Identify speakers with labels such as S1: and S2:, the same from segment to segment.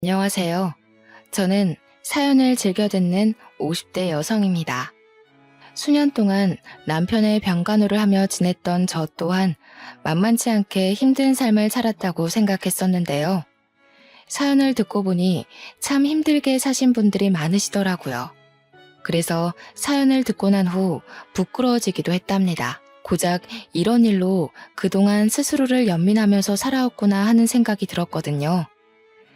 S1: 안녕하세요. 저는 사연을 즐겨 듣는 50대 여성입니다. 수년 동안 남편의 병간호를 하며 지냈던 저 또한 만만치 않게 힘든 삶을 살았다고 생각했었는데요. 사연을 듣고 보니 참 힘들게 사신 분들이 많으시더라고요. 그래서 사연을 듣고 난 후 부끄러워지기도 했답니다. 고작 이런 일로 그동안 스스로를 연민하면서 살아왔구나 하는 생각이 들었거든요.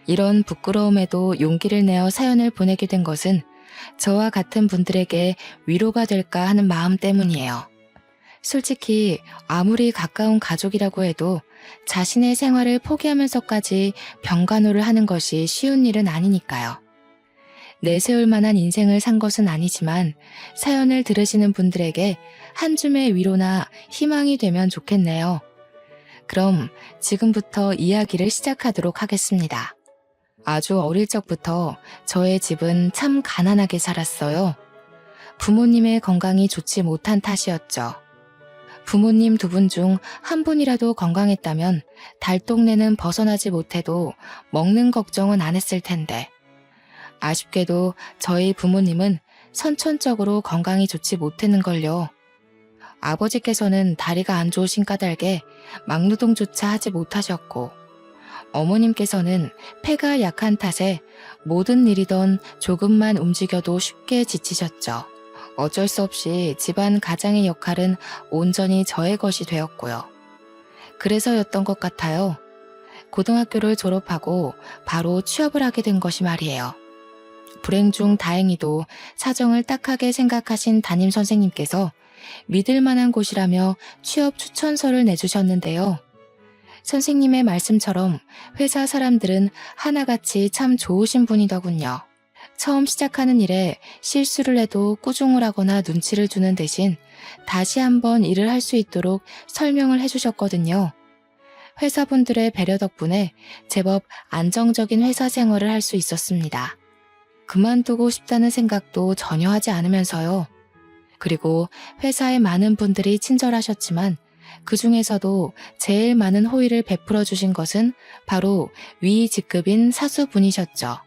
S1: 이런 부끄러움에도 용기를 내어 사연을 보내게 된 것은 저와 같은 분들에게 위로가 될까 하는 마음 때문이에요. 솔직히 아무리 가까운 가족이라고 해도 자신의 생활을 포기하면서까지 병간호를 하는 것이 쉬운 일은 아니니까요. 내세울 만한 인생을 산 것은 아니지만 사연을 들으시는 분들에게 한 줌의 위로나 희망이 되면 좋겠네요. 그럼 지금부터 이야기를 시작하도록 하겠습니다. 아주 어릴 적부터 저의 집은 참 가난하게 살았어요. 부모님의 건강이 좋지 못한 탓이었죠. 부모님 두 분 중 한 분이라도 건강했다면 달동네는 벗어나지 못해도 먹는 걱정은 안 했을 텐데. 아쉽게도 저희 부모님은 선천적으로 건강이 좋지 못했는걸요. 아버지께서는 다리가 안 좋으신 까닭에 막노동조차 하지 못하셨고, 어머님께서는 폐가 약한 탓에 모든 일이던 조금만 움직여도 쉽게 지치셨죠. 어쩔 수 없이 집안 가장의 역할은 온전히 저의 것이 되었고요. 그래서였던 것 같아요. 고등학교를 졸업하고 바로 취업을 하게 된 것이 말이에요. 불행 중 다행히도 사정을 딱하게 생각하신 담임 선생님께서 믿을 만한 곳이라며 취업 추천서를 내주셨는데요. 선생님의 말씀처럼 회사 사람들은 하나같이 참 좋으신 분이더군요. 처음 시작하는 일에 실수를 해도 꾸중을 하거나 눈치를 주는 대신 다시 한번 일을 할 수 있도록 설명을 해주셨거든요. 회사분들의 배려 덕분에 제법 안정적인 회사 생활을 할 수 있었습니다. 그만두고 싶다는 생각도 전혀 하지 않으면서요. 그리고 회사에 많은 분들이 친절하셨지만 그 중에서도 제일 많은 호의를 베풀어 주신 것은 바로 위 직급인 사수분이셨죠.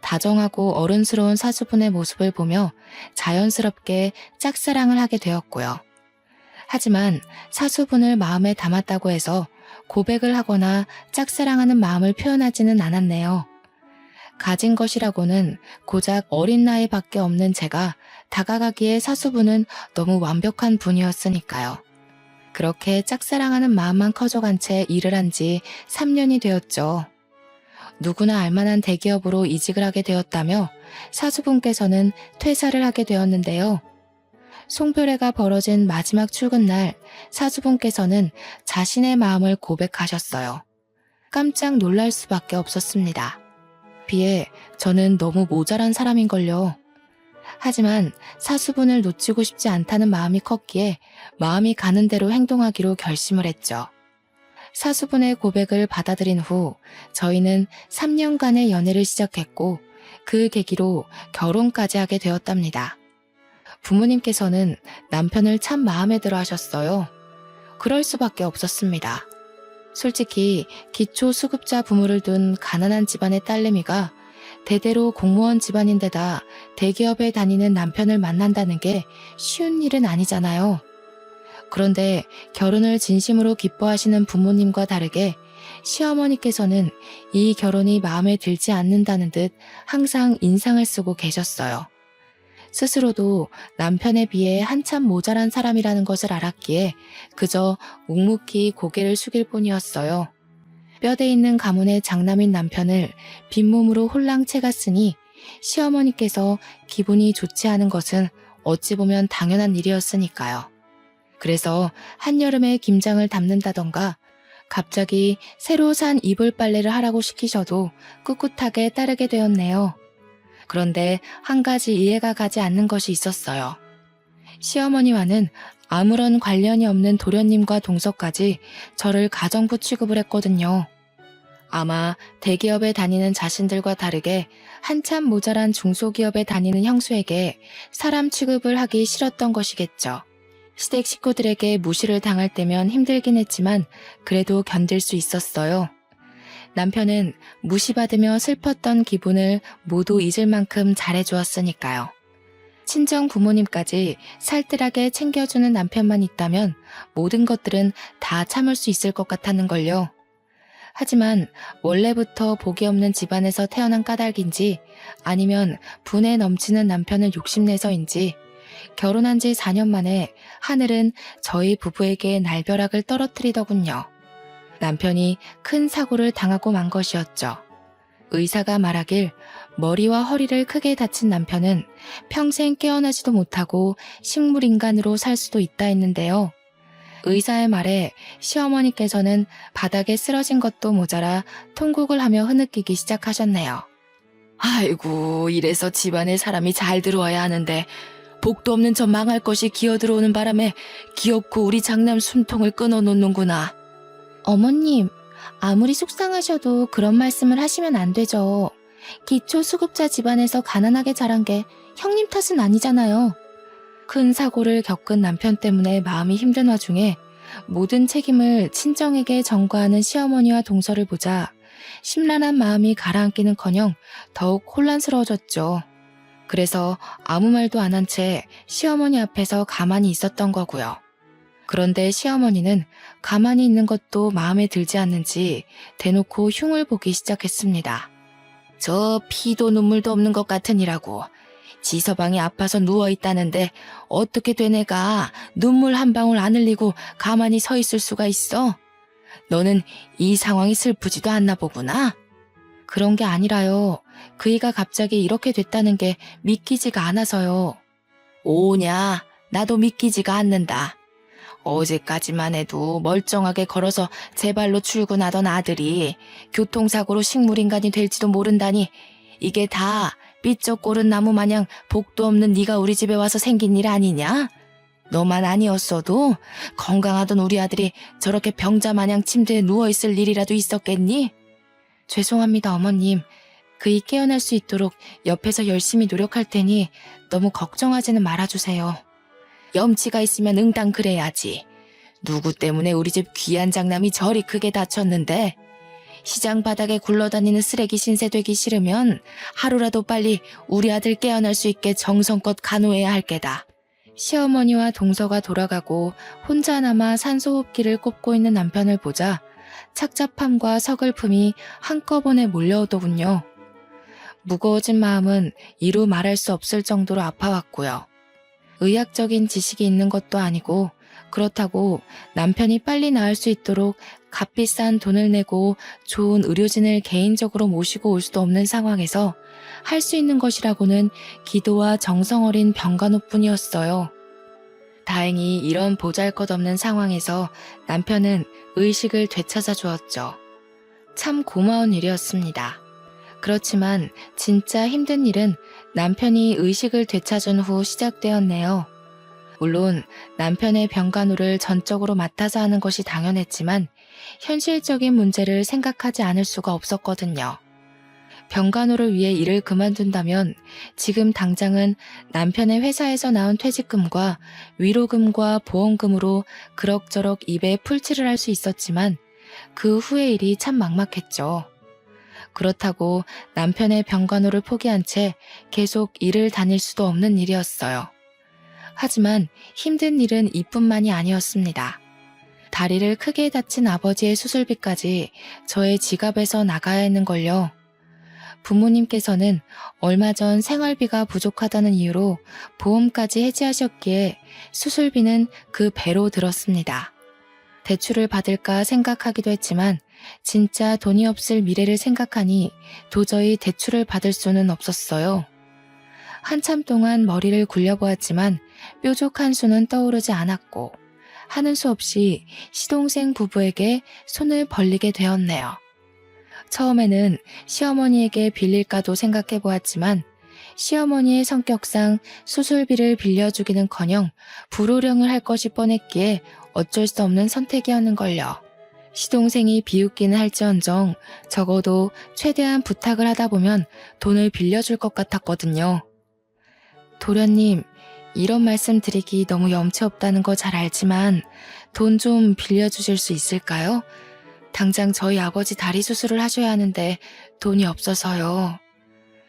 S1: 다정하고 어른스러운 사수분의 모습을 보며 자연스럽게 짝사랑을 하게 되었고요. 하지만 사수분을 마음에 담았다고 해서 고백을 하거나 짝사랑하는 마음을 표현하지는 않았네요. 가진 것이라고는 고작 어린 나이밖에 없는 제가 다가가기에 사수분은 너무 완벽한 분이었으니까요. 그렇게 짝사랑하는 마음만 커져간 채 일을 한 지 3년이 되었죠. 누구나 알만한 대기업으로 이직을 하게 되었다며 사수분께서는 퇴사를 하게 되었는데요. 송별회가 벌어진 마지막 출근 날 사수분께서는 자신의 마음을 고백하셨어요. 깜짝 놀랄 수밖에 없었습니다. 비해 저는 너무 모자란 사람인걸요. 하지만 사수분을 놓치고 싶지 않다는 마음이 컸기에 마음이 가는 대로 행동하기로 결심을 했죠. 사수분의 고백을 받아들인 후 저희는 3년간의 연애를 시작했고 그 계기로 결혼까지 하게 되었답니다. 부모님께서는 남편을 참 마음에 들어 하셨어요. 그럴 수밖에 없었습니다. 솔직히 기초수급자 부모를 둔 가난한 집안의 딸내미가 대대로 공무원 집안인데다 대기업에 다니는 남편을 만난다는 게 쉬운 일은 아니잖아요. 그런데 결혼을 진심으로 기뻐하시는 부모님과 다르게 시어머니께서는 이 결혼이 마음에 들지 않는다는 듯 항상 인상을 쓰고 계셨어요. 스스로도 남편에 비해 한참 모자란 사람이라는 것을 알았기에 그저 묵묵히 고개를 숙일 뿐이었어요. 뼈대 있는 가문의 장남인 남편을 빈몸으로 홀랑 채갔으니 시어머니께서 기분이 좋지 않은 것은 어찌 보면 당연한 일이었으니까요. 그래서 한여름에 김장을 담는다던가 갑자기 새로 산 이불 빨래를 하라고 시키셔도 꿋꿋하게 따르게 되었네요. 그런데 한 가지 이해가 가지 않는 것이 있었어요. 시어머니와는 아무런 관련이 없는 도련님과 동서까지 저를 가정부 취급을 했거든요. 아마 대기업에 다니는 자신들과 다르게 한참 모자란 중소기업에 다니는 형수에게 사람 취급을 하기 싫었던 것이겠죠. 시댁 식구들에게 무시를 당할 때면 힘들긴 했지만 그래도 견딜 수 있었어요. 남편은 무시받으며 슬펐던 기분을 모두 잊을 만큼 잘해주었으니까요. 친정 부모님까지 살뜰하게 챙겨주는 남편만 있다면 모든 것들은 다 참을 수 있을 것 같았는걸요. 하지만 원래부터 복이 없는 집안에서 태어난 까닭인지 아니면 분에 넘치는 남편을 욕심내서인지 결혼한 지 4년 만에 하늘은 저희 부부에게 날벼락을 떨어뜨리더군요. 남편이 큰 사고를 당하고 만 것이었죠. 의사가 말하길 머리와 허리를 크게 다친 남편은 평생 깨어나지도 못하고 식물인간으로 살 수도 있다 했는데요. 의사의 말에 시어머니께서는 바닥에 쓰러진 것도 모자라 통곡을 하며 흐느끼기 시작하셨네요. 아이고, 이래서 집안에 사람이 잘 들어와야 하는데 복도 없는 저 망할 것이 기어들어오는 바람에 기어코 우리 장남 숨통을 끊어놓는구나. 어머님, 아무리 속상하셔도 그런 말씀을 하시면 안 되죠. 기초수급자 집안에서 가난하게 자란 게 형님 탓은 아니잖아요. 큰 사고를 겪은 남편 때문에 마음이 힘든 와중에 모든 책임을 친정에게 전가하는 시어머니와 동서를 보자 심란한 마음이 가라앉기는커녕 더욱 혼란스러워졌죠. 그래서 아무 말도 안 한 채 시어머니 앞에서 가만히 있었던 거고요. 그런데 시어머니는 가만히 있는 것도 마음에 들지 않는지 대놓고 흉을 보기 시작했습니다. 저 피도 눈물도 없는 것 같으니라고. 지서방이 아파서 누워있다는데 어떻게 된 애가 눈물 한 방울 안 흘리고 가만히 서 있을 수가 있어? 너는 이 상황이 슬프지도 않나 보구나? 그런 게 아니라요. 그이가 갑자기 이렇게 됐다는 게 믿기지가 않아서요. 오냐, 나도 믿기지가 않는다. 어제까지만 해도 멀쩡하게 걸어서 제 발로 출근하던 아들이 교통사고로 식물인간이 될지도 모른다니 이게 다 삐쩍 고른 나무 마냥 복도 없는 네가 우리 집에 와서 생긴 일 아니냐? 너만 아니었어도 건강하던 우리 아들이 저렇게 병자 마냥 침대에 누워있을 일이라도 있었겠니? 죄송합니다, 어머님. 그이 깨어날 수 있도록 옆에서 열심히 노력할 테니 너무 걱정하지는 말아주세요. 염치가 있으면 응당 그래야지. 누구 때문에 우리 집 귀한 장남이 저리 크게 다쳤는데 시장 바닥에 굴러다니는 쓰레기 신세 되기 싫으면 하루라도 빨리 우리 아들 깨어날 수 있게 정성껏 간호해야 할 게다. 시어머니와 동서가 돌아가고 혼자 남아 산소호흡기를 꼽고 있는 남편을 보자 착잡함과 서글픔이 한꺼번에 몰려오더군요. 무거워진 마음은 이루 말할 수 없을 정도로 아파왔고요. 의학적인 지식이 있는 것도 아니고 그렇다고 남편이 빨리 나을 수 있도록 값비싼 돈을 내고 좋은 의료진을 개인적으로 모시고 올 수도 없는 상황에서 할 수 있는 것이라고는 기도와 정성 어린 병간호뿐이었어요. 다행히 이런 보잘것없는 상황에서 남편은 의식을 되찾아 주었죠. 참 고마운 일이었습니다. 그렇지만 진짜 힘든 일은 남편이 의식을 되찾은 후 시작되었네요. 물론 남편의 병간호를 전적으로 맡아서 하는 것이 당연했지만 현실적인 문제를 생각하지 않을 수가 없었거든요. 병간호를 위해 일을 그만둔다면 지금 당장은 남편의 회사에서 나온 퇴직금과 위로금과 보험금으로 그럭저럭 입에 풀칠을 할 수 있었지만 그 후의 일이 참 막막했죠. 그렇다고 남편의 병간호를 포기한 채 계속 일을 다닐 수도 없는 일이었어요. 하지만 힘든 일은 이뿐만이 아니었습니다. 다리를 크게 다친 아버지의 수술비까지 저의 지갑에서 나가야 했는걸요. 부모님께서는 얼마 전 생활비가 부족하다는 이유로 보험까지 해지하셨기에 수술비는 그 배로 들었습니다. 대출을 받을까 생각하기도 했지만 진짜 돈이 없을 미래를 생각하니 도저히 대출을 받을 수는 없었어요. 한참 동안 머리를 굴려보았지만 뾰족한 수는 떠오르지 않았고 하는 수 없이 시동생 부부에게 손을 벌리게 되었네요. 처음에는 시어머니에게 빌릴까도 생각해보았지만 시어머니의 성격상 수술비를 빌려주기는커녕 불호령을 할 것이 뻔했기에 어쩔 수 없는 선택이었는걸요. 시동생이 비웃기는 할지언정 적어도 최대한 부탁을 하다 보면 돈을 빌려줄 것 같았거든요. 도련님, 이런 말씀 드리기 너무 염치 없다는 거 잘 알지만 돈 좀 빌려주실 수 있을까요? 당장 저희 아버지 다리 수술을 하셔야 하는데 돈이 없어서요.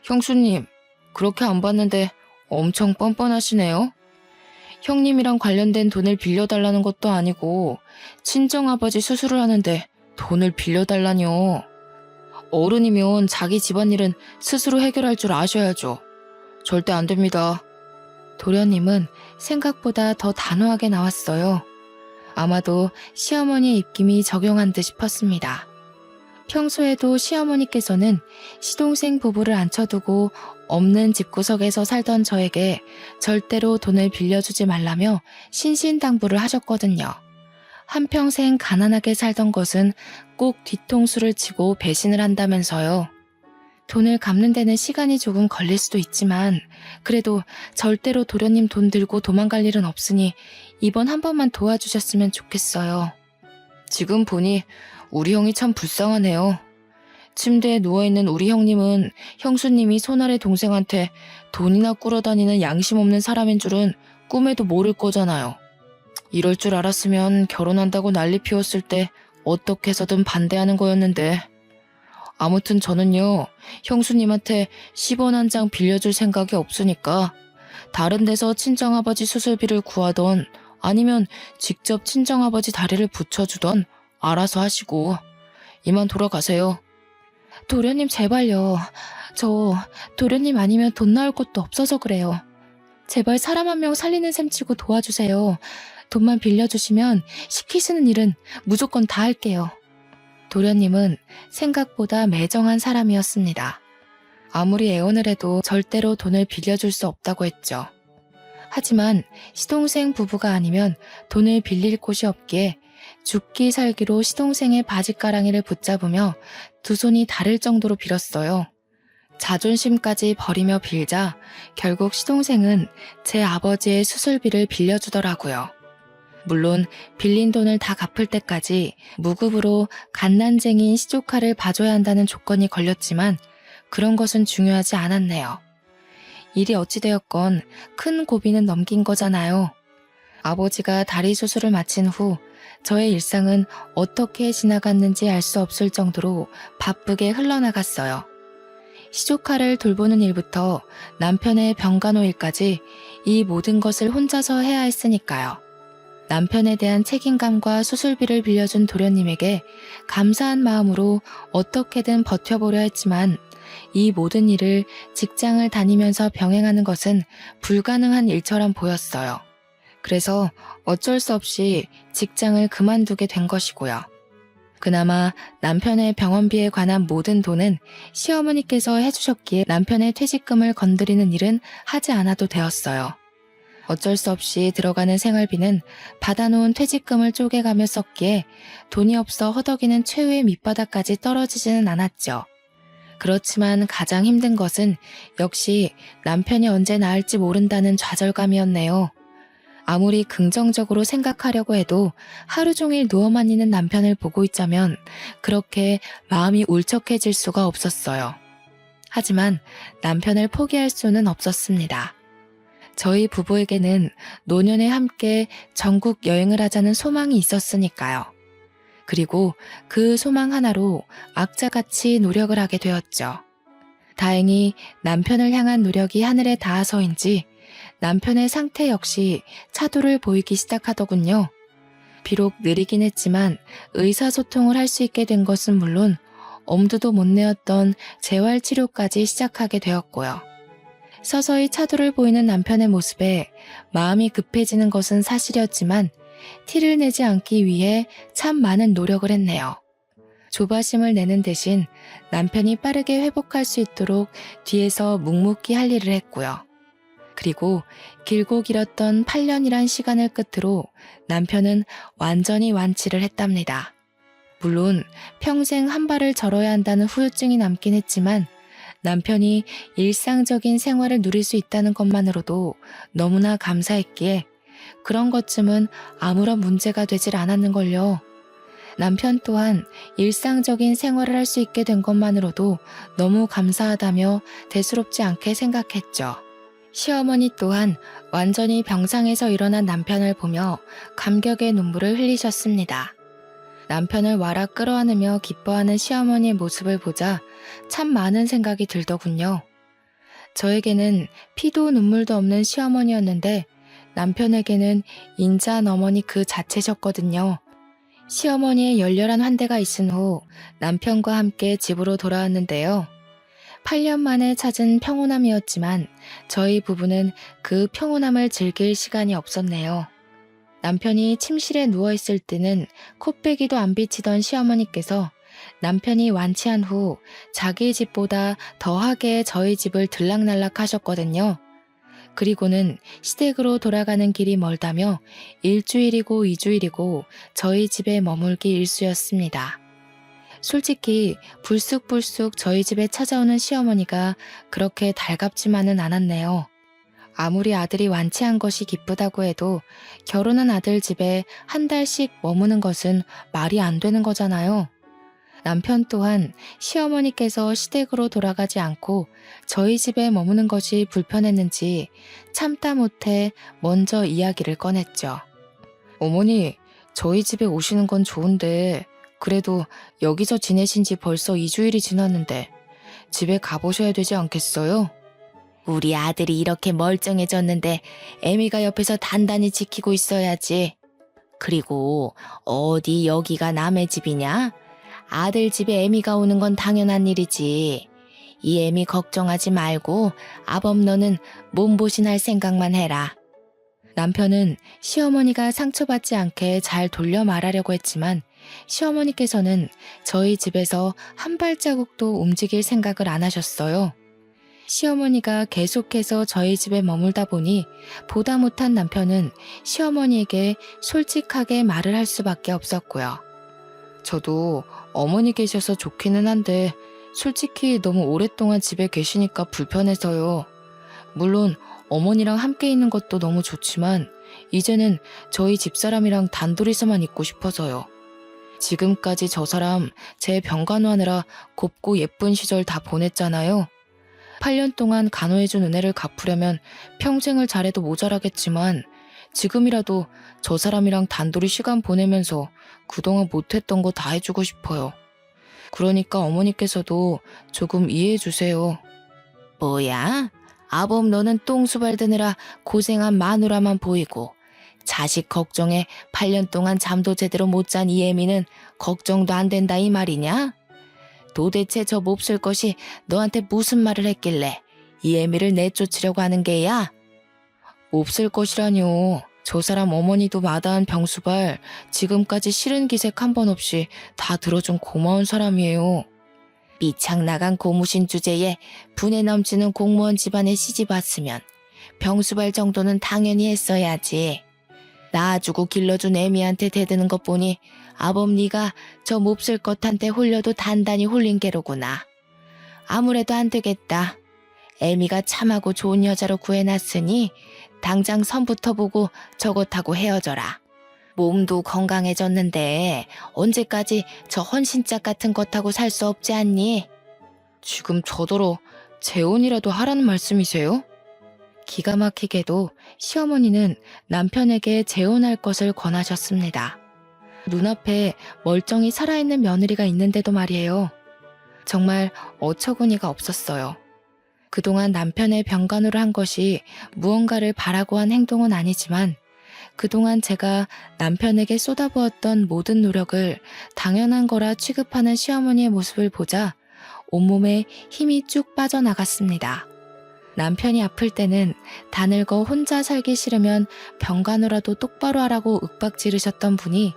S1: 형수님, 그렇게 안 봤는데 엄청 뻔뻔하시네요. 형님이랑 관련된 돈을 빌려달라는 것도 아니고 친정아버지 수술을 하는데 돈을 빌려달라뇨. 어른이면 자기 집안일은 스스로 해결할 줄 아셔야죠. 절대 안 됩니다. 도련님은 생각보다 더 단호하게 나왔어요. 아마도 시어머니의 입김이 적용한 듯 싶었습니다. 평소에도 시어머니께서는 시동생 부부를 앉혀두고 없는 집구석에서 살던 저에게 절대로 돈을 빌려주지 말라며 신신당부를 하셨거든요. 한평생 가난하게 살던 것은 꼭 뒤통수를 치고 배신을 한다면서요. 돈을 갚는 데는 시간이 조금 걸릴 수도 있지만 그래도 절대로 도련님 돈 들고 도망갈 일은 없으니 이번 한 번만 도와주셨으면 좋겠어요. 지금 보니 우리 형이 참 불쌍하네요. 침대에 누워있는 우리 형님은 형수님이 손아래 동생한테 돈이나 꾸러다니는 양심 없는 사람인 줄은 꿈에도 모를 거잖아요. 이럴 줄 알았으면 결혼한다고 난리 피웠을 때 어떻게 해서든 반대하는 거였는데. 아무튼 저는요, 형수님한테 10원 한 장 빌려줄 생각이 없으니까 다른 데서 친정아버지 수술비를 구하던 아니면 직접 친정아버지 다리를 붙여주던 알아서 하시고 이만 돌아가세요. 도련님 제발요. 저 도련님 아니면 돈 나올 것도 없어서 그래요. 제발 사람 한 명 살리는 셈 치고 도와주세요. 돈만 빌려주시면 시키시는 일은 무조건 다 할게요. 도련님은 생각보다 매정한 사람이었습니다. 아무리 애원을 해도 절대로 돈을 빌려줄 수 없다고 했죠. 하지만 시동생 부부가 아니면 돈을 빌릴 곳이 없기에 죽기 살기로 시동생의 바지가랑이를 붙잡으며 두 손이 다를 정도로 빌었어요. 자존심까지 버리며 빌자 결국 시동생은 제 아버지의 수술비를 빌려주더라고요. 물론 빌린 돈을 다 갚을 때까지 무급으로 갓난쟁이인 시조카를 봐줘야 한다는 조건이 걸렸지만 그런 것은 중요하지 않았네요. 일이 어찌되었건 큰 고비는 넘긴 거잖아요. 아버지가 다리 수술을 마친 후 저의 일상은 어떻게 지나갔는지 알 수 없을 정도로 바쁘게 흘러나갔어요. 시조카를 돌보는 일부터 남편의 병간호 일까지 이 모든 것을 혼자서 해야 했으니까요. 남편에 대한 책임감과 수술비를 빌려준 도련님에게 감사한 마음으로 어떻게든 버텨보려 했지만 이 모든 일을 직장을 다니면서 병행하는 것은 불가능한 일처럼 보였어요. 그래서 어쩔 수 없이 직장을 그만두게 된 것이고요. 그나마 남편의 병원비에 관한 모든 돈은 시어머니께서 해주셨기에 남편의 퇴직금을 건드리는 일은 하지 않아도 되었어요. 어쩔 수 없이 들어가는 생활비는 받아놓은 퇴직금을 쪼개가며 썼기에 돈이 없어 허덕이는 최후의 밑바닥까지 떨어지지는 않았죠. 그렇지만 가장 힘든 것은 역시 남편이 언제 나을지 모른다는 좌절감이었네요. 아무리 긍정적으로 생각하려고 해도 하루 종일 누워만 있는 남편을 보고 있자면 그렇게 마음이 울적해질 수가 없었어요. 하지만 남편을 포기할 수는 없었습니다. 저희 부부에게는 노년에 함께 전국 여행을 하자는 소망이 있었으니까요. 그리고 그 소망 하나로 악자같이 노력을 하게 되었죠. 다행히 남편을 향한 노력이 하늘에 닿아서인지 남편의 상태 역시 차도를 보이기 시작하더군요. 비록 느리긴 했지만 의사소통을 할 수 있게 된 것은 물론 엄두도 못 내었던 재활치료까지 시작하게 되었고요. 서서히 차도를 보이는 남편의 모습에 마음이 급해지는 것은 사실이었지만 티를 내지 않기 위해 참 많은 노력을 했네요. 조바심을 내는 대신 남편이 빠르게 회복할 수 있도록 뒤에서 묵묵히 할 일을 했고요. 그리고 길고 길었던 8년이란 시간을 끝으로 남편은 완전히 완치를 했답니다. 물론 평생 한 발을 절어야 한다는 후유증이 남긴 했지만 남편이 일상적인 생활을 누릴 수 있다는 것만으로도 너무나 감사했기에 그런 것쯤은 아무런 문제가 되질 않았는걸요. 남편 또한 일상적인 생활을 할 수 있게 된 것만으로도 너무 감사하다며 대수롭지 않게 생각했죠. 시어머니 또한 완전히 병상에서 일어난 남편을 보며 감격의 눈물을 흘리셨습니다. 남편을 와락 끌어안으며 기뻐하는 시어머니의 모습을 보자 참 많은 생각이 들더군요. 저에게는 피도 눈물도 없는 시어머니였는데 남편에게는 인자한 어머니 그 자체셨거든요. 시어머니의 열렬한 환대가 있은 후 남편과 함께 집으로 돌아왔는데요. 8년 만에 찾은 평온함이었지만 저희 부부는 그 평온함을 즐길 시간이 없었네요. 남편이 침실에 누워있을 때는 코빼기도 안 비치던 시어머니께서 남편이 완치한 후 자기 집보다 더하게 저희 집을 들락날락 하셨거든요. 그리고는 시댁으로 돌아가는 길이 멀다며 1주일이고 2주일이고 저희 집에 머물기 일쑤였습니다. 솔직히 불쑥불쑥 저희 집에 찾아오는 시어머니가 그렇게 달갑지만은 않았네요. 아무리 아들이 완치한 것이 기쁘다고 해도 결혼한 아들 집에 한 달씩 머무는 것은 말이 안 되는 거잖아요. 남편 또한 시어머니께서 시댁으로 돌아가지 않고 저희 집에 머무는 것이 불편했는지 참다 못해 먼저 이야기를 꺼냈죠. 어머니, 저희 집에 오시는 건 좋은데 그래도 여기서 지내신 지 벌써 2주일이 지났는데 집에 가보셔야 되지 않겠어요? 우리 아들이 이렇게 멀쩡해졌는데 애미가 옆에서 단단히 지키고 있어야지. 그리고 어디 여기가 남의 집이냐? 아들 집에 애미가 오는 건 당연한 일이지. 이 애미 걱정하지 말고 아범 너는 몸보신할 생각만 해라. 남편은 시어머니가 상처받지 않게 잘 돌려 말하려고 했지만 시어머니께서는 저희 집에서 한 발자국도 움직일 생각을 안 하셨어요. 시어머니가 계속해서 저희 집에 머물다 보니 보다 못한 남편은 시어머니에게 솔직하게 말을 할 수밖에 없었고요. 저도 어머니 계셔서 좋기는 한데 솔직히 너무 오랫동안 집에 계시니까 불편해서요. 물론 어머니랑 함께 있는 것도 너무 좋지만 이제는 저희 집사람이랑 단둘이서만 있고 싶어서요. 지금까지 저 사람 제 병간호하느라 곱고 예쁜 시절 다 보냈잖아요. 8년 동안 간호해준 은혜를 갚으려면 평생을 잘해도 모자라겠지만 지금이라도 저 사람이랑 단둘이 시간 보내면서 그동안 못했던 거 다 해주고 싶어요. 그러니까 어머니께서도 조금 이해해 주세요. 뭐야? 아범 너는 똥수발 드느라 고생한 마누라만 보이고 자식 걱정에 8년 동안 잠도 제대로 못 잔 이 애미는 걱정도 안 된다 이 말이냐? 도대체 저 몹쓸 것이 너한테 무슨 말을 했길래 이 애미를 내쫓으려고 하는 게야? 몹쓸 것이라뇨. 저 사람 어머니도 마다한 병수발 지금까지 싫은 기색 한 번 없이 다 들어준 고마운 사람이에요. 미창 나간 고무신 주제에 분에 넘치는 공무원 집안에 시집 왔으면 병수발 정도는 당연히 했어야지. 낳아주고 길러준 애미한테 대드는 것 보니 아범 네가 저 몹쓸 것한테 홀려도 단단히 홀린 게로구나. 아무래도 안 되겠다. 애미가 참하고 좋은 여자로 구해놨으니 당장 선부터 보고 저것하고 헤어져라. 몸도 건강해졌는데 언제까지 저 헌신짝 같은 것하고 살 수 없지 않니? 지금 저더러 재혼이라도 하라는 말씀이세요? 기가 막히게도 시어머니는 남편에게 재혼할 것을 권하셨습니다. 눈앞에 멀쩡히 살아있는 며느리가 있는데도 말이에요. 정말 어처구니가 없었어요. 그동안 남편의 병간호를 한 것이 무언가를 바라고 한 행동은 아니지만 그동안 제가 남편에게 쏟아부었던 모든 노력을 당연한 거라 취급하는 시어머니의 모습을 보자 온몸에 힘이 쭉 빠져나갔습니다. 남편이 아플 때는 다 늙어 혼자 살기 싫으면 병간호라도 똑바로 하라고 윽박 지르셨던 분이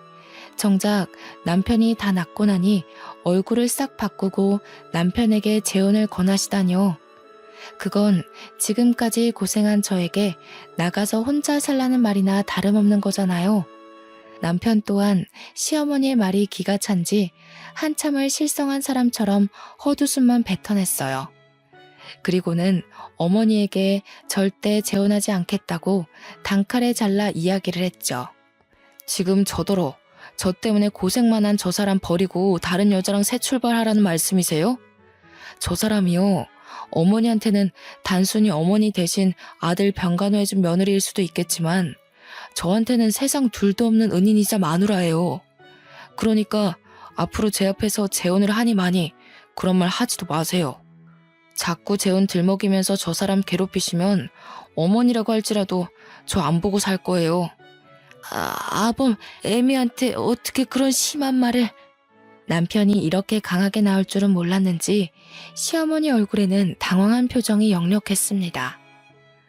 S1: 정작 남편이 다 낫고 나니 얼굴을 싹 바꾸고 남편에게 재혼을 권하시다뇨. 그건 지금까지 고생한 저에게 나가서 혼자 살라는 말이나 다름없는 거잖아요. 남편 또한 시어머니의 말이 기가 찬지 한참을 실성한 사람처럼 헛웃음만 뱉어냈어요. 그리고는 어머니에게 절대 재혼하지 않겠다고 단칼에 잘라 이야기를 했죠. 지금 저더러 저 때문에 고생만 한 저 사람 버리고 다른 여자랑 새 출발하라는 말씀이세요? 저 사람이요. 어머니한테는 단순히 어머니 대신 아들 병간호해준 며느리일 수도 있겠지만 저한테는 세상 둘도 없는 은인이자 마누라예요. 그러니까 앞으로 제 앞에서 재혼을 하니 마니 그런 말 하지도 마세요. 자꾸 재혼 들먹이면서 저 사람 괴롭히시면 어머니라고 할지라도 저 안 보고 살 거예요. 아범, 애미한테 어떻게 그런 심한 말을... 남편이 이렇게 강하게 나올 줄은 몰랐는지 시어머니 얼굴에는 당황한 표정이 역력했습니다.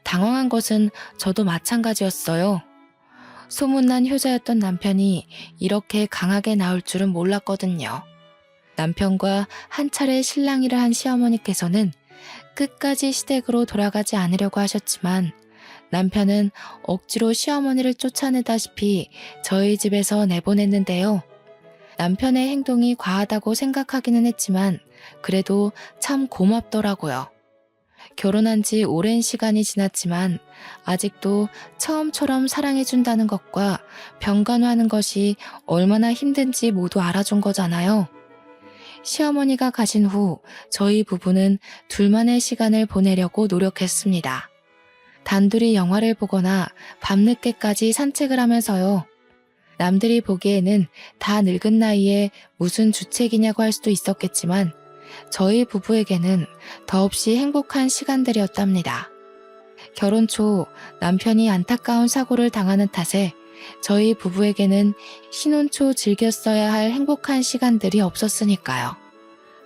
S1: 당황한 것은 저도 마찬가지였어요. 소문난 효자였던 남편이 이렇게 강하게 나올 줄은 몰랐거든요. 남편과 한 차례 신랑이를 한 시어머니께서는 끝까지 시댁으로 돌아가지 않으려고 하셨지만 남편은 억지로 시어머니를 쫓아내다시피 저희 집에서 내보냈는데요. 남편의 행동이 과하다고 생각하기는 했지만 그래도 참 고맙더라고요. 결혼한 지 오랜 시간이 지났지만 아직도 처음처럼 사랑해준다는 것과 병간호하는 것이 얼마나 힘든지 모두 알아준 거잖아요. 시어머니가 가신 후 저희 부부는 둘만의 시간을 보내려고 노력했습니다. 단둘이 영화를 보거나 밤늦게까지 산책을 하면서요. 남들이 보기에는 다 늙은 나이에 무슨 주책이냐고 할 수도 있었겠지만 저희 부부에게는 더없이 행복한 시간들이었답니다. 결혼 초 남편이 안타까운 사고를 당하는 탓에 저희 부부에게는 신혼 초 즐겼어야 할 행복한 시간들이 없었으니까요.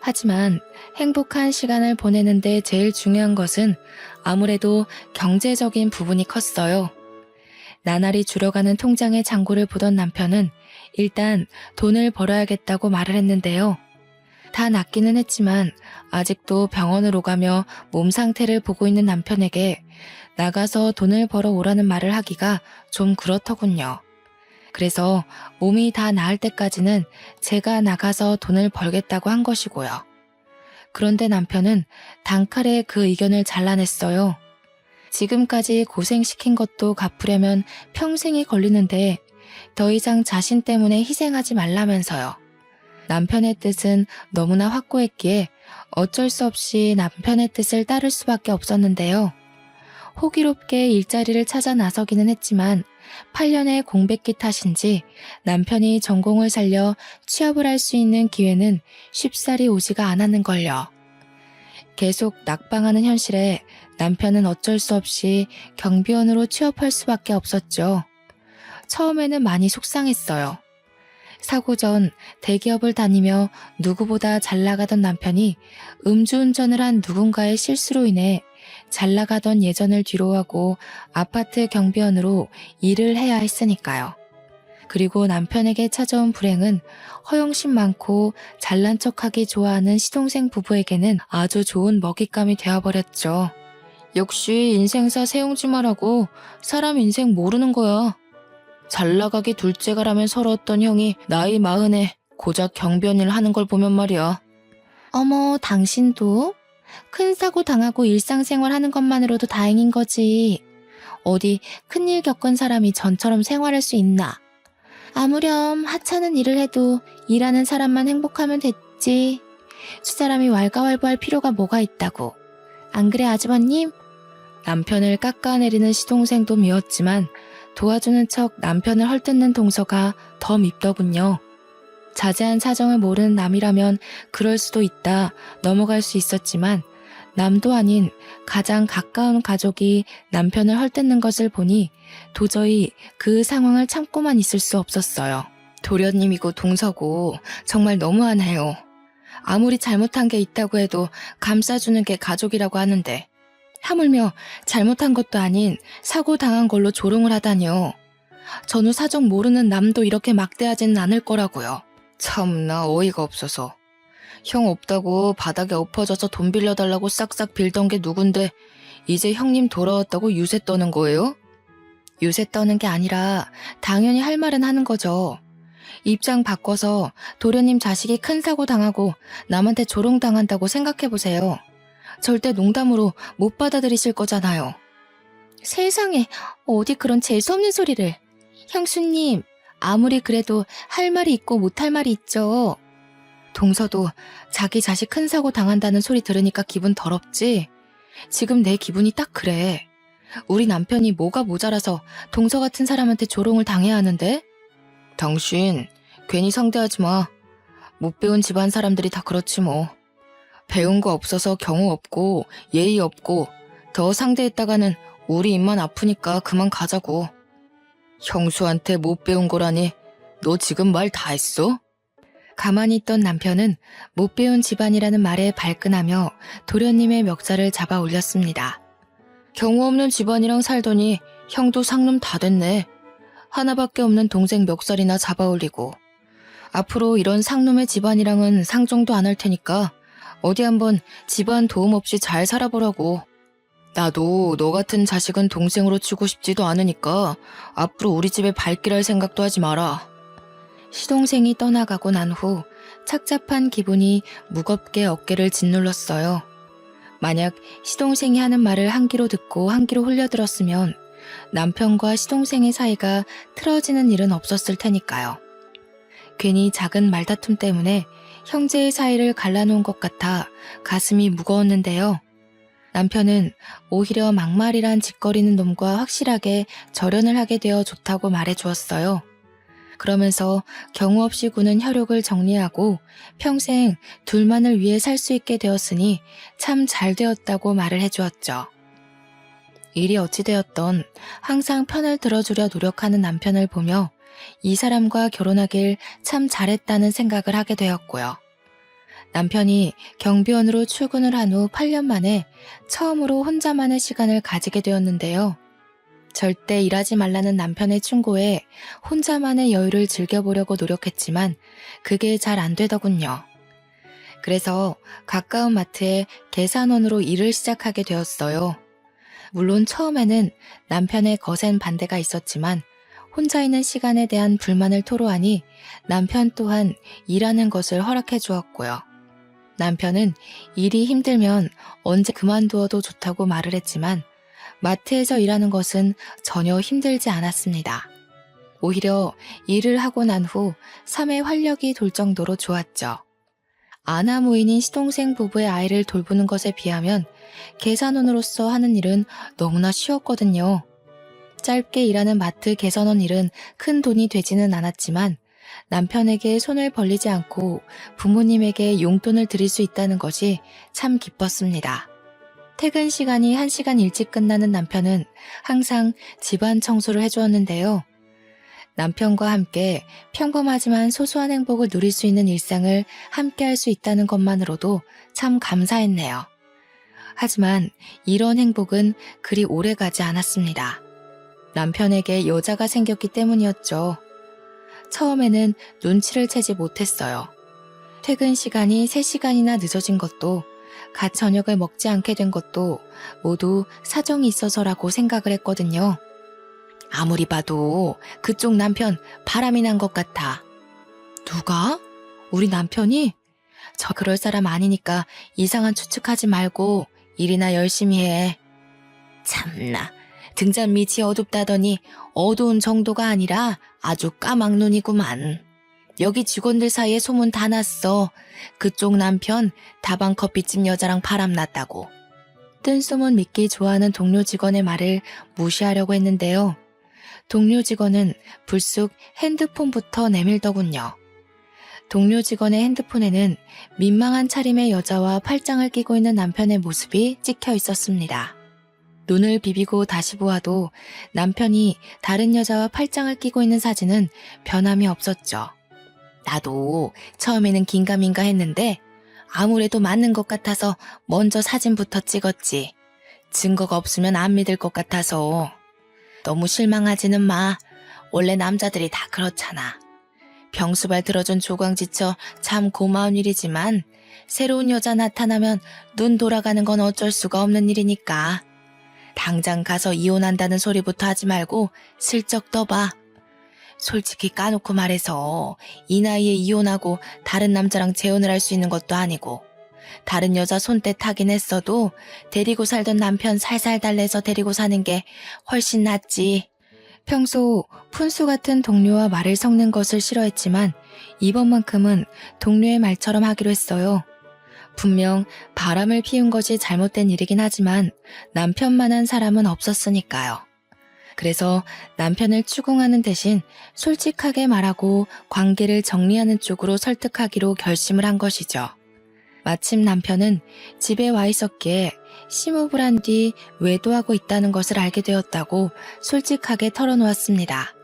S1: 하지만 행복한 시간을 보내는데 제일 중요한 것은 아무래도 경제적인 부분이 컸어요. 나날이 줄어가는 통장의 잔고를 보던 남편은 일단 돈을 벌어야겠다고 말을 했는데요. 다 낫기는 했지만 아직도 병원을 오가며 몸 상태를 보고 있는 남편에게 나가서 돈을 벌어 오라는 말을 하기가 좀 그렇더군요. 그래서 몸이 다 나을 때까지는 제가 나가서 돈을 벌겠다고 한 것이고요. 그런데 남편은 단칼에 그 의견을 잘라냈어요. 지금까지 고생시킨 것도 갚으려면 평생이 걸리는데 더 이상 자신 때문에 희생하지 말라면서요. 남편의 뜻은 너무나 확고했기에 어쩔 수 없이 남편의 뜻을 따를 수밖에 없었는데요. 호기롭게 일자리를 찾아 나서기는 했지만 8년의 공백기 탓인지 남편이 전공을 살려 취업을 할 수 있는 기회는 쉽사리 오지가 않았는걸요. 계속 낙방하는 현실에 남편은 어쩔 수 없이 경비원으로 취업할 수밖에 없었죠. 처음에는 많이 속상했어요. 사고 전 대기업을 다니며 누구보다 잘 나가던 남편이 음주운전을 한 누군가의 실수로 인해 잘 나가던 예전을 뒤로하고 아파트 경비원으로 일을 해야 했으니까요. 그리고 남편에게 찾아온 불행은 허영심 많고 잘난 척하기 좋아하는 시동생 부부에게는 아주 좋은 먹잇감이 되어버렸죠. 역시 인생사 세용지마라고 사람 인생 모르는 거야. 잘 나가기 둘째가라면 서러웠던 형이 나이 40에 고작 경비원일 하는 걸 보면 말이야. 어머, 당신도? 큰 사고 당하고 일상생활 하는 것만으로도 다행인 거지. 어디 큰일 겪은 사람이 전처럼 생활할 수 있나? 아무렴 하찮은 일을 해도 일하는 사람만 행복하면 됐지. 수사람이 왈가왈부할 필요가 뭐가 있다고. 안 그래 아주버님? 남편을 깎아내리는 시동생도 미웠지만 도와주는 척 남편을 헐뜯는 동서가 더 밉더군요. 자세한 사정을 모르는 남이라면 그럴 수도 있다 넘어갈 수 있었지만 남도 아닌 가장 가까운 가족이 남편을 헐뜯는 것을 보니 도저히 그 상황을 참고만 있을 수 없었어요. 도련님이고 동서고 정말 너무하네요. 아무리 잘못한 게 있다고 해도 감싸주는 게 가족이라고 하는데 하물며 잘못한 것도 아닌 사고 당한 걸로 조롱을 하다니요. 전후 사정 모르는 남도 이렇게 막대하지는 않을 거라고요. 참나 어이가 없어서. 형 없다고 바닥에 엎어져서 돈 빌려달라고 싹싹 빌던 게 누군데 이제 형님 돌아왔다고 유세 떠는 거예요? 유세 떠는 게 아니라 당연히 할 말은 하는 거죠. 입장 바꿔서 도련님 자식이 큰 사고 당하고 남한테 조롱당한다고 생각해보세요. 절대 농담으로 못 받아들이실 거잖아요. 세상에 어디 그런 재수없는 소리를. 형수님, 아무리 그래도 할 말이 있고 못할 말이 있죠. 동서도 자기 자식 큰 사고 당한다는 소리 들으니까 기분 더럽지? 지금 내 기분이 딱 그래. 우리 남편이 뭐가 모자라서 동서 같은 사람한테 조롱을 당해야 하는데? 당신 괜히 상대하지 마. 못 배운 집안 사람들이 다 그렇지 뭐. 배운 거 없어서 경우 없고 예의 없고 더 상대했다가는 우리 입만 아프니까 그만 가자고. 형수한테 못 배운 거라니 너 지금 말 다 했어? 가만히 있던 남편은 못 배운 집안이라는 말에 발끈하며 도련님의 멱살을 잡아 올렸습니다. 경우 없는 집안이랑 살더니 형도 상놈 다 됐네. 하나밖에 없는 동생 멱살이나 잡아 올리고. 앞으로 이런 상놈의 집안이랑은 상종도 안 할 테니까 어디 한번 집안 도움 없이 잘 살아보라고. 나도 너 같은 자식은 동생으로 치고 싶지도 않으니까 앞으로 우리 집에 발길할 생각도 하지 마라. 시동생이 떠나가고 난 후 착잡한 기분이 무겁게 어깨를 짓눌렀어요. 만약 시동생이 하는 말을 한 귀로 듣고 한 귀로 흘려들었으면 남편과 시동생의 사이가 틀어지는 일은 없었을 테니까요. 괜히 작은 말다툼 때문에 형제의 사이를 갈라놓은 것 같아 가슴이 무거웠는데요. 남편은 오히려 막말이란 짓거리는 놈과 확실하게 절연을 하게 되어 좋다고 말해주었어요. 그러면서 경우 없이 구는 혈육을 정리하고 평생 둘만을 위해 살 수 있게 되었으니 참 잘 되었다고 말을 해주었죠. 일이 어찌되었던 항상 편을 들어주려 노력하는 남편을 보며 이 사람과 결혼하길 참 잘했다는 생각을 하게 되었고요. 남편이 경비원으로 출근을 한 후 8년 만에 처음으로 혼자만의 시간을 가지게 되었는데요. 절대 일하지 말라는 남편의 충고에 혼자만의 여유를 즐겨보려고 노력했지만 그게 잘 안 되더군요. 그래서 가까운 마트에 계산원으로 일을 시작하게 되었어요. 물론 처음에는 남편의 거센 반대가 있었지만 혼자 있는 시간에 대한 불만을 토로하니 남편 또한 일하는 것을 허락해 주었고요. 남편은 일이 힘들면 언제 그만두어도 좋다고 말을 했지만 마트에서 일하는 것은 전혀 힘들지 않았습니다. 오히려 일을 하고 난 후 삶의 활력이 돌 정도로 좋았죠. 아나무인인 시동생 부부의 아이를 돌보는 것에 비하면 계산원으로서 하는 일은 너무나 쉬웠거든요. 짧게 일하는 마트 계산원 일은 큰 돈이 되지는 않았지만 남편에게 손을 벌리지 않고 부모님에게 용돈을 드릴 수 있다는 것이 참 기뻤습니다. 퇴근 시간이 1시간 일찍 끝나는 남편은 항상 집안 청소를 해주었는데요. 남편과 함께 평범하지만 소소한 행복을 누릴 수 있는 일상을 함께 할 수 있다는 것만으로도 참 감사했네요. 하지만 이런 행복은 그리 오래 가지 않았습니다. 남편에게 여자가 생겼기 때문이었죠. 처음에는 눈치를 채지 못했어요. 퇴근 시간이 3시간이나 늦어진 것도 갓 저녁을 먹지 않게 된 것도 모두 사정이 있어서라고 생각을 했거든요. 아무리 봐도 그쪽 남편 바람이 난 것 같아. 누가? 우리 남편이? 저 그럴 사람 아니니까 이상한 추측하지 말고 일이나 열심히 해. 참나, 등잔 밑이 어둡다더니 어두운 정도가 아니라 아주 까막눈이구만. 여기 직원들 사이에 소문 다 났어. 그쪽 남편 다방 커피집 여자랑 바람났다고. 뜬소문 믿기 좋아하는 동료 직원의 말을 무시하려고 했는데요. 동료 직원은 불쑥 핸드폰부터 내밀더군요. 동료 직원의 핸드폰에는 민망한 차림의 여자와 팔짱을 끼고 있는 남편의 모습이 찍혀 있었습니다. 눈을 비비고 다시 보아도 남편이 다른 여자와 팔짱을 끼고 있는 사진은 변함이 없었죠. 나도 처음에는 긴가민가 했는데 아무래도 맞는 것 같아서 먼저 사진부터 찍었지. 증거가 없으면 안 믿을 것 같아서. 너무 실망하지는 마. 원래 남자들이 다 그렇잖아. 병수발 들어준 조광지처 참 고마운 일이지만 새로운 여자 나타나면 눈 돌아가는 건 어쩔 수가 없는 일이니까. 당장 가서 이혼한다는 소리부터 하지 말고 슬쩍 떠봐. 솔직히 까놓고 말해서 이 나이에 이혼하고 다른 남자랑 재혼을 할 수 있는 것도 아니고 다른 여자 손때 타긴 했어도 데리고 살던 남편 살살 달래서 데리고 사는 게 훨씬 낫지. 평소 푼수 같은 동료와 말을 섞는 것을 싫어했지만 이번만큼은 동료의 말처럼 하기로 했어요. 분명 바람을 피운 것이 잘못된 일이긴 하지만 남편만한 사람은 없었으니까요. 그래서 남편을 추궁하는 대신 솔직하게 말하고 관계를 정리하는 쪽으로 설득하기로 결심을 한 것이죠. 마침 남편은 집에 와 있었기에 심호흡을 한 뒤 외도하고 있다는 것을 알게 되었다고 솔직하게 털어놓았습니다.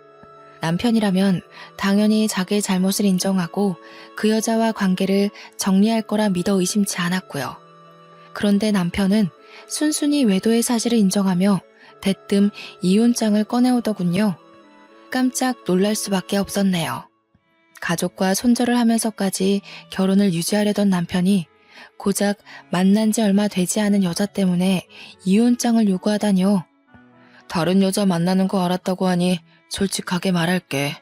S1: 남편이라면 당연히 자기의 잘못을 인정하고 그 여자와 관계를 정리할 거라 믿어 의심치 않았고요. 그런데 남편은 순순히 외도의 사실을 인정하며 대뜸 이혼장을 꺼내오더군요. 깜짝 놀랄 수밖에 없었네요. 가족과 손절을 하면서까지 결혼을 유지하려던 남편이 고작 만난 지 얼마 되지 않은 여자 때문에 이혼장을 요구하다니요. 다른 여자 만나는 거 알았다고 하니 솔직하게 말할게.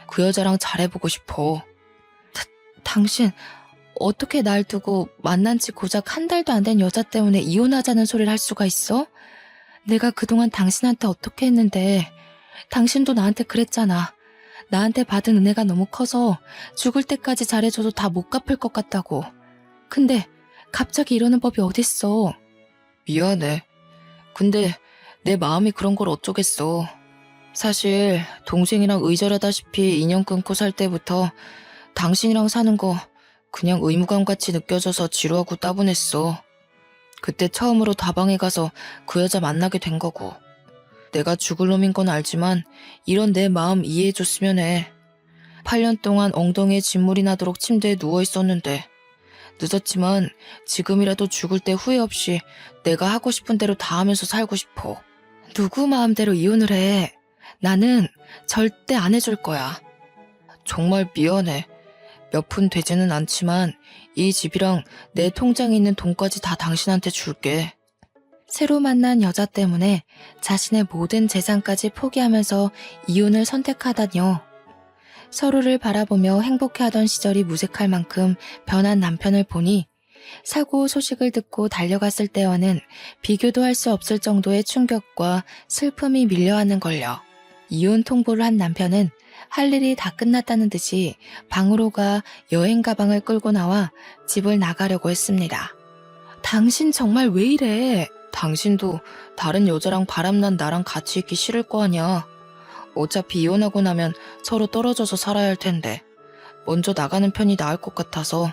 S1: 그 여자랑 잘해보고 싶어. 당신 어떻게 날 두고 만난 지 고작 한 달도 안 된 여자 때문에 이혼하자는 소리를 할 수가 있어? 내가 그동안 당신한테 어떻게 했는데 당신도 나한테 그랬잖아. 나한테 받은 은혜가 너무 커서 죽을 때까지 잘해줘도 다 못 갚을 것 같다고. 근데 갑자기 이러는 법이 어딨어. 미안해. 근데 내 마음이 그런 걸 어쩌겠어. 사실 동생이랑 의절하다시피 인연 끊고 살 때부터 당신이랑 사는 거 그냥 의무감같이 느껴져서 지루하고 따분했어. 그때 처음으로 다방에 가서 그 여자 만나게 된 거고. 내가 죽을 놈인 건 알지만 이런 내 마음 이해해줬으면 해. 8년 동안 엉덩이에 진물이 나도록 침대에 누워있었는데 늦었지만 지금이라도 죽을 때 후회 없이 내가 하고 싶은 대로 다 하면서 살고 싶어. 누구 마음대로 이혼을 해. 나는 절대 안 해줄 거야. 정말 미안해. 몇 푼 되지는 않지만 이 집이랑 내 통장에 있는 돈까지 다 당신한테 줄게. 새로 만난 여자 때문에 자신의 모든 재산까지 포기하면서 이혼을 선택하다니요. 서로를 바라보며 행복해하던 시절이 무색할 만큼 변한 남편을 보니 사고 소식을 듣고 달려갔을 때와는 비교도 할 수 없을 정도의 충격과 슬픔이 밀려왔는 걸요. 이혼 통보를 한 남편은 할 일이 다 끝났다는 듯이 방으로 가 여행 가방을 끌고 나와 집을 나가려고 했습니다. 당신 정말 왜 이래? 당신도 다른 여자랑 바람난 나랑 같이 있기 싫을 거 아니야. 어차피 이혼하고 나면 서로 떨어져서 살아야 할 텐데 먼저 나가는 편이 나을 것 같아서.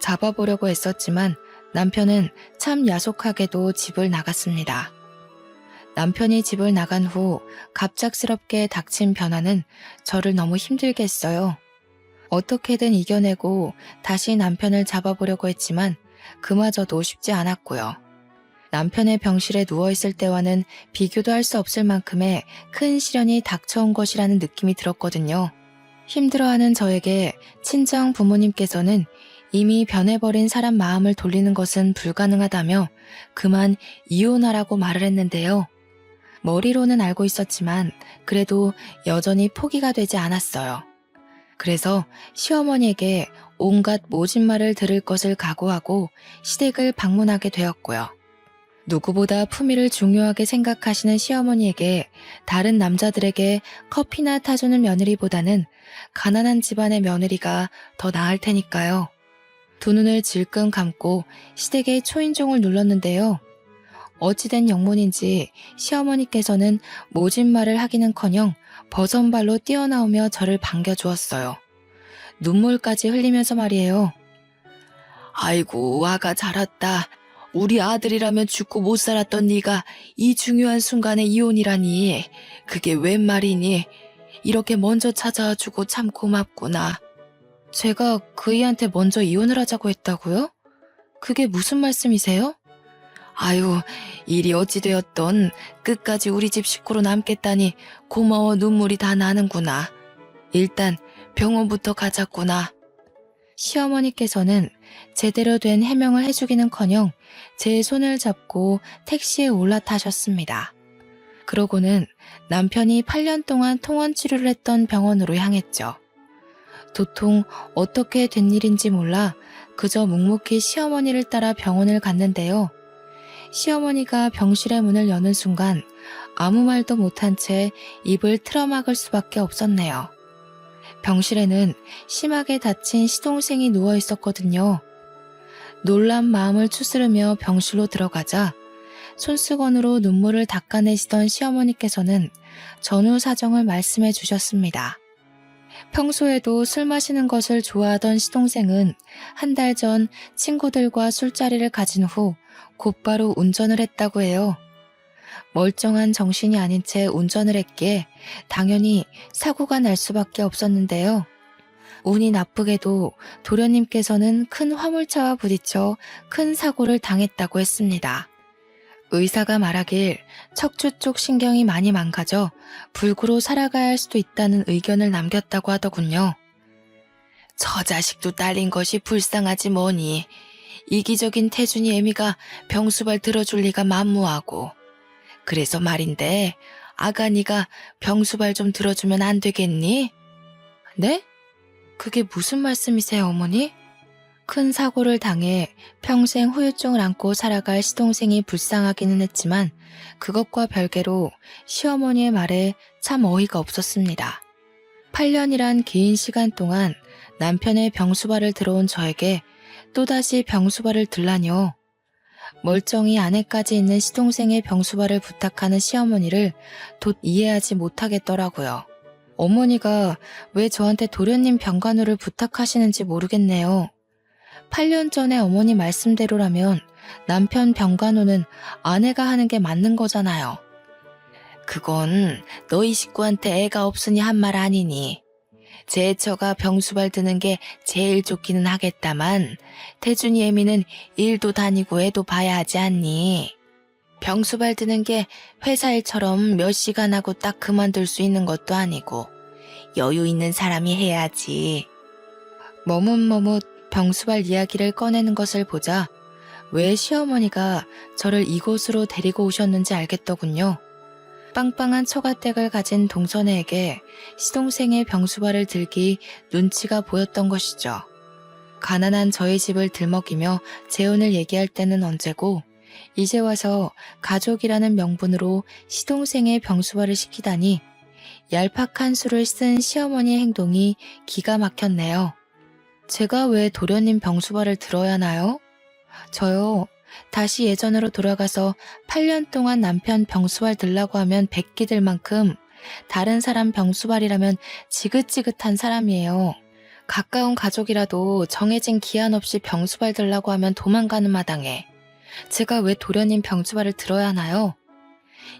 S1: 잡아보려고 애썼지만 남편은 참 야속하게도 집을 나갔습니다. 남편이 집을 나간 후 갑작스럽게 닥친 변화는 저를 너무 힘들게 했어요. 어떻게든 이겨내고 다시 남편을 잡아보려고 했지만 그마저도 쉽지 않았고요. 남편의 병실에 누워있을 때와는 비교도 할 수 없을 만큼의 큰 시련이 닥쳐온 것이라는 느낌이 들었거든요. 힘들어하는 저에게 친정 부모님께서는 이미 변해버린 사람 마음을 돌리는 것은 불가능하다며 그만 이혼하라고 말을 했는데요. 머리로는 알고 있었지만 그래도 여전히 포기가 되지 않았어요. 그래서 시어머니에게 온갖 모진 말을 들을 것을 각오하고 시댁을 방문하게 되었고요. 누구보다 품위를 중요하게 생각하시는 시어머니에게 다른 남자들에게 커피나 타주는 며느리보다는 가난한 집안의 며느리가 더 나을 테니까요. 두 눈을 질끈 감고 시댁의 초인종을 눌렀는데요. 어찌된 영문인지 시어머니께서는 모진 말을 하기는커녕 버선발로 뛰어나오며 저를 반겨주었어요. 눈물까지 흘리면서 말이에요. 아이고, 아가 잘 왔다. 우리 아들이라면 죽고 못 살았던 네가 이 중요한 순간에 이혼이라니. 그게 웬 말이니? 이렇게 먼저 찾아와주고 참 고맙구나. 제가 그이한테 먼저 이혼을 하자고 했다고요? 그게 무슨 말씀이세요? 아유, 일이 어찌되었던 끝까지 우리 집 식구로 남겠다니 고마워 눈물이 다 나는구나. 일단 병원부터 가자꾸나. 시어머니께서는 제대로 된 해명을 해주기는커녕 제 손을 잡고 택시에 올라타셨습니다. 그러고는 남편이 8년 동안 통원 치료를 했던 병원으로 향했죠. 도통 어떻게 된 일인지 몰라 그저 묵묵히 시어머니를 따라 병원을 갔는데요. 시어머니가 병실의 문을 여는 순간 아무 말도 못한 채 입을 틀어막을 수밖에 없었네요. 병실에는 심하게 다친 시동생이 누워 있었거든요. 놀란 마음을 추스르며 병실로 들어가자 손수건으로 눈물을 닦아내시던 시어머니께서는 전후 사정을 말씀해 주셨습니다. 평소에도 술 마시는 것을 좋아하던 시동생은 한 달 전 친구들과 술자리를 가진 후 곧바로 운전을 했다고 해요. 멀쩡한 정신이 아닌 채 운전을 했기에 당연히 사고가 날 수밖에 없었는데요. 운이 나쁘게도 도련님께서는 큰 화물차와 부딪혀 큰 사고를 당했다고 했습니다. 의사가 말하길 척추 쪽 신경이 많이 망가져 불구로 살아가야 할 수도 있다는 의견을 남겼다고 하더군요. 저 자식도 딸린 것이 불쌍하지 뭐니. 이기적인 태준이 애미가 병수발 들어줄 리가 만무하고. 그래서 말인데 아가니가 병수발 좀 들어주면 안 되겠니? 네? 그게 무슨 말씀이세요, 어머니? 큰 사고를 당해 평생 후유증을 안고 살아갈 시동생이 불쌍하기는 했지만 그것과 별개로 시어머니의 말에 참 어이가 없었습니다. 8년이란 긴 시간 동안 남편의 병수발을 들어온 저에게 또다시 병수발을 들라뇨. 멀쩡히 아내까지 있는 시동생의 병수발을 부탁하는 시어머니를 돛 이해하지 못하겠더라고요. 어머니가 왜 저한테 도련님 병간호를 부탁하시는지 모르겠네요. 8년 전에 어머니 말씀대로라면 남편 병간호는 아내가 하는 게 맞는 거잖아요. 그건 너희 식구한테 애가 없으니 한 말 아니니. 제처가 병수발 드는 게 제일 좋기는 하겠다만 태준이 애미는 일도 다니고 애도 봐야 하지 않니? 병수발 드는 게 회사 일처럼 몇 시간 하고 딱 그만둘 수 있는 것도 아니고 여유 있는 사람이 해야지. 머뭇머뭇 병수발 이야기를 꺼내는 것을 보자 왜 시어머니가 저를 이곳으로 데리고 오셨는지 알겠더군요. 빵빵한 처가댁을 가진 동서네에게 시동생의 병수발을 들기 눈치가 보였던 것이죠. 가난한 저희 집을 들먹이며 재혼을 얘기할 때는 언제고 이제 와서 가족이라는 명분으로 시동생의 병수발을 시키다니 얄팍한 수를 쓴 시어머니의 행동이 기가 막혔네요. 제가 왜 도련님 병수발을 들어야 하나요? 저요. 다시 예전으로 돌아가서 8년 동안 남편 병수발 들라고 하면 베끼들 만큼 다른 사람 병수발이라면 지긋지긋한 사람이에요. 가까운 가족이라도 정해진 기한 없이 병수발 들라고 하면 도망가는 마당에 제가 왜 도련님 병수발을 들어야 하나요?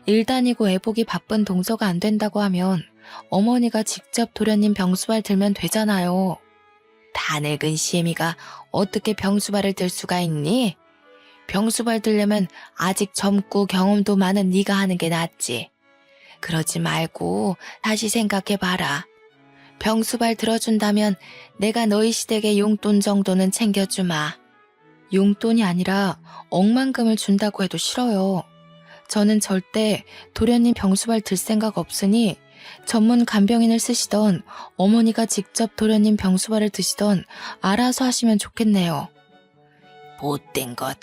S1: 일 다니고 애보기 바쁜 동서가 안 된다고 하면 어머니가 직접 도련님 병수발 들면 되잖아요. 다 늙은 시애미가 어떻게 병수발을 들 수가 있니? 병수발 들려면 아직 젊고 경험도 많은 네가 하는 게 낫지. 그러지 말고 다시 생각해봐라. 병수발 들어준다면 내가 너희 시댁의 용돈 정도는 챙겨주마. 용돈이 아니라 억만금을 준다고 해도 싫어요. 저는 절대 도련님 병수발 들 생각 없으니 전문 간병인을 쓰시던 어머니가 직접 도련님 병수발을 드시던 알아서 하시면 좋겠네요. 못된 것.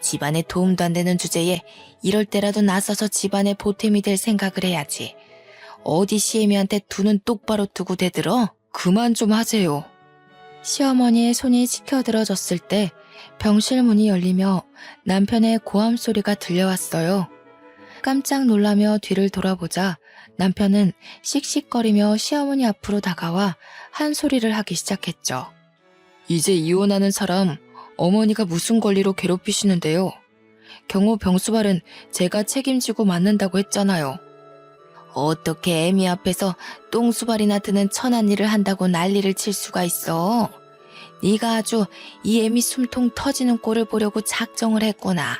S1: 집안에 도움도 안 되는 주제에 이럴 때라도 나서서 집안에 보탬이 될 생각을 해야지. 어디 시애미한테 두 눈 똑바로 뜨고 대들어? 그만 좀 하세요. 시어머니의 손이 치켜들어졌을 때 병실 문이 열리며 남편의 고함 소리가 들려왔어요. 깜짝 놀라며 뒤를 돌아보자 남편은 씩씩거리며 시어머니 앞으로 다가와 한 소리를 하기 시작했죠. 이제 이혼하는 사람 어머니가 무슨 권리로 괴롭히시는데요. 경호 병수발은 제가 책임지고 맞는다고 했잖아요. 어떻게 애미 앞에서 똥수발이나 드는 천한 일을 한다고 난리를 칠 수가 있어. 네가 아주 이 애미 숨통 터지는 꼴을 보려고 작정을 했구나.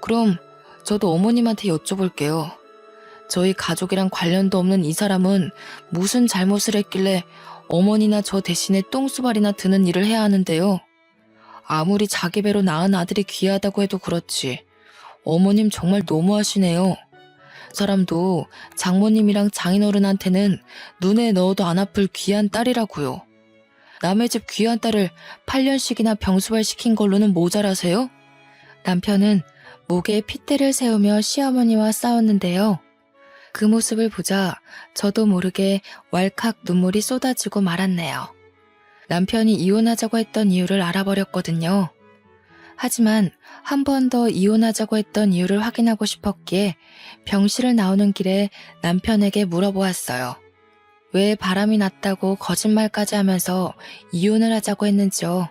S1: 그럼 저도 어머님한테 여쭤볼게요. 저희 가족이랑 관련도 없는 이 사람은 무슨 잘못을 했길래 어머니나 저 대신에 똥수발이나 드는 일을 해야 하는데요. 아무리 자기 배로 낳은 아들이 귀하다고 해도 그렇지. 어머님 정말 너무하시네요. 사람도 장모님이랑 장인어른한테는 눈에 넣어도 안 아플 귀한 딸이라고요. 남의 집 귀한 딸을 8년씩이나 병수발 시킨 걸로는 모자라세요? 남편은 목에 핏대를 세우며 시어머니와 싸웠는데요. 그 모습을 보자 저도 모르게 왈칵 눈물이 쏟아지고 말았네요. 남편이 이혼하자고 했던 이유를 알아버렸거든요. 하지만 한 번 더 이혼하자고 했던 이유를 확인하고 싶었기에 병실을 나오는 길에 남편에게 물어보았어요. 왜 바람이 났다고 거짓말까지 하면서 이혼을 하자고 했는지요.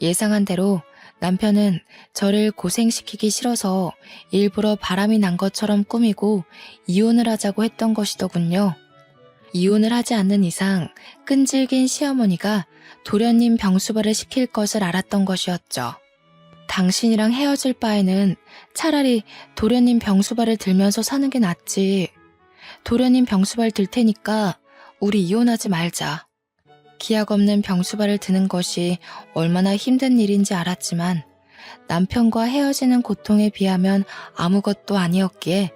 S1: 예상한 대로 남편은 저를 고생시키기 싫어서 일부러 바람이 난 것처럼 꾸미고 이혼을 하자고 했던 것이더군요. 이혼을 하지 않는 이상 끈질긴 시어머니가 도련님 병수발을 시킬 것을 알았던 것이었죠. 당신이랑 헤어질 바에는 차라리 도련님 병수발을 들면서 사는 게 낫지. 도련님 병수발 들 테니까 우리 이혼하지 말자. 기약 없는 병수발을 드는 것이 얼마나 힘든 일인지 알았지만 남편과 헤어지는 고통에 비하면 아무것도 아니었기에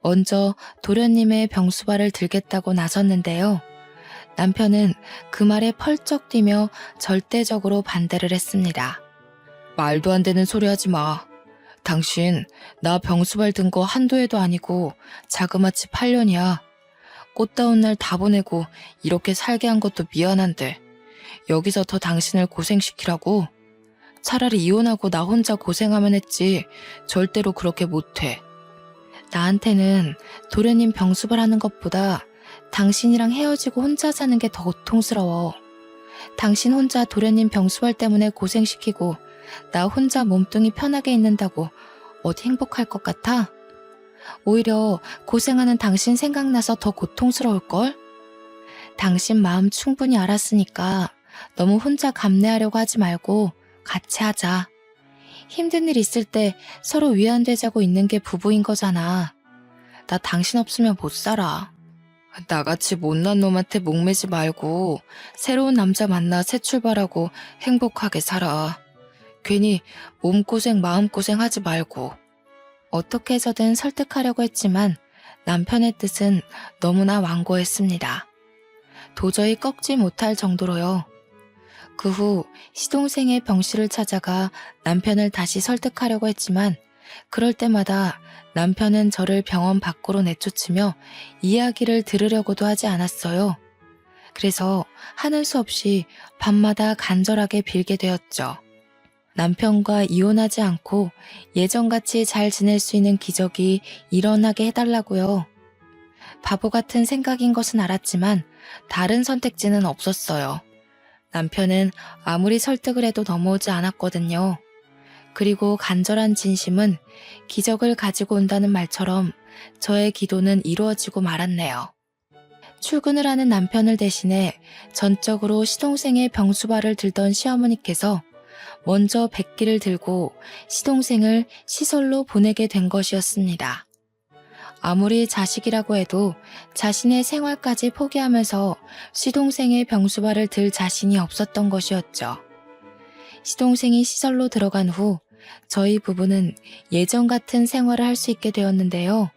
S1: 먼저 도련님의 병수발을 들겠다고 나섰는데요. 남편은 그 말에 펄쩍 뛰며 절대적으로 반대를 했습니다. 말도 안 되는 소리 하지 마. 당신 나 병수발 든 거 한두 해도 아니고 자그마치 8년이야. 꽃다운 날 다 보내고 이렇게 살게 한 것도 미안한데 여기서 더 당신을 고생시키라고? 차라리 이혼하고 나 혼자 고생하면 했지 절대로 그렇게 못해. 나한테는 도련님 병수발 하는 것보다 당신이랑 헤어지고 혼자 사는 게 더 고통스러워. 당신 혼자 도련님 병수발 때문에 고생시키고 나 혼자 몸뚱이 편하게 있는다고 어디 행복할 것 같아? 오히려 고생하는 당신 생각나서 더 고통스러울걸? 당신 마음 충분히 알았으니까 너무 혼자 감내하려고 하지 말고 같이 하자. 힘든 일 있을 때 서로 위안되자고 있는 게 부부인 거잖아. 나 당신 없으면 못 살아. 나같이 못난 놈한테 목매지 말고 새로운 남자 만나 새 출발하고 행복하게 살아. 괜히 몸고생 마음고생 하지 말고. 어떻게 해서든 설득하려고 했지만 남편의 뜻은 너무나 완고했습니다. 도저히 꺾지 못할 정도로요. 그 후 시동생의 병실을 찾아가 남편을 다시 설득하려고 했지만 그럴 때마다 남편은 저를 병원 밖으로 내쫓으며 이야기를 들으려고도 하지 않았어요. 그래서 하는 수 없이 밤마다 간절하게 빌게 되었죠. 남편과 이혼하지 않고 예전같이 잘 지낼 수 있는 기적이 일어나게 해달라고요. 바보 같은 생각인 것은 알았지만 다른 선택지는 없었어요. 남편은 아무리 설득을 해도 넘어오지 않았거든요. 그리고 간절한 진심은 기적을 가지고 온다는 말처럼 저의 기도는 이루어지고 말았네요. 출근을 하는 남편을 대신해 전적으로 시동생의 병수발을 들던 시어머니께서 먼저 백기를 들고 시동생을 시설로 보내게 된 것이었습니다. 아무리 자식이라고 해도 자신의 생활까지 포기하면서 시동생의 병수발을 들 자신이 없었던 것이었죠. 시동생이 시설로 들어간 후 저희 부부는 예전 같은 생활을 할 수 있게 되었는데요.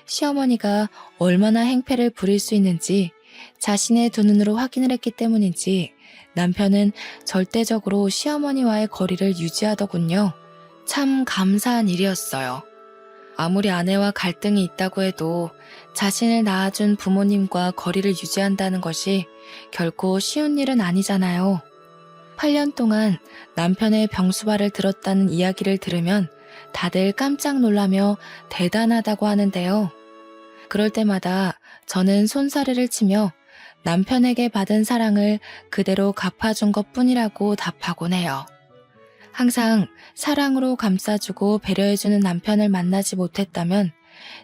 S1: 시어머니가 얼마나 행패를 부릴 수 있는지 자신의 두 눈으로 확인을 했기 때문인지 남편은 절대적으로 시어머니와의 거리를 유지하더군요. 참 감사한 일이었어요. 아무리 아내와 갈등이 있다고 해도 자신을 낳아준 부모님과 거리를 유지한다는 것이 결코 쉬운 일은 아니잖아요. 8년 동안 남편의 병수발을 들었다는 이야기를 들으면 다들 깜짝 놀라며 대단하다고 하는데요. 그럴 때마다 저는 손사래를 치며 남편에게 받은 사랑을 그대로 갚아준 것뿐이라고 답하곤 해요. 항상 사랑으로 감싸주고 배려해주는 남편을 만나지 못했다면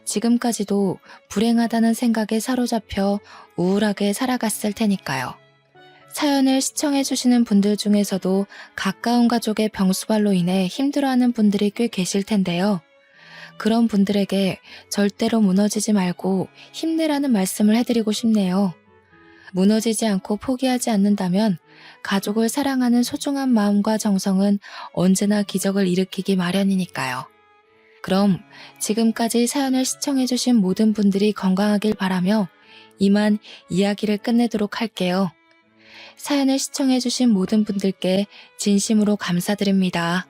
S1: 지금까지도 불행하다는 생각에 사로잡혀 우울하게 살아갔을 테니까요. 사연을 시청해주시는 분들 중에서도 가까운 가족의 병수발로 인해 힘들어하는 분들이 꽤 계실 텐데요. 그런 분들에게 절대로 무너지지 말고 힘내라는 말씀을 해드리고 싶네요. 무너지지 않고 포기하지 않는다면 가족을 사랑하는 소중한 마음과 정성은 언제나 기적을 일으키기 마련이니까요. 그럼 지금까지 사연을 시청해주신 모든 분들이 건강하길 바라며 이만 이야기를 끝내도록 할게요. 사연을 시청해주신 모든 분들께 진심으로 감사드립니다.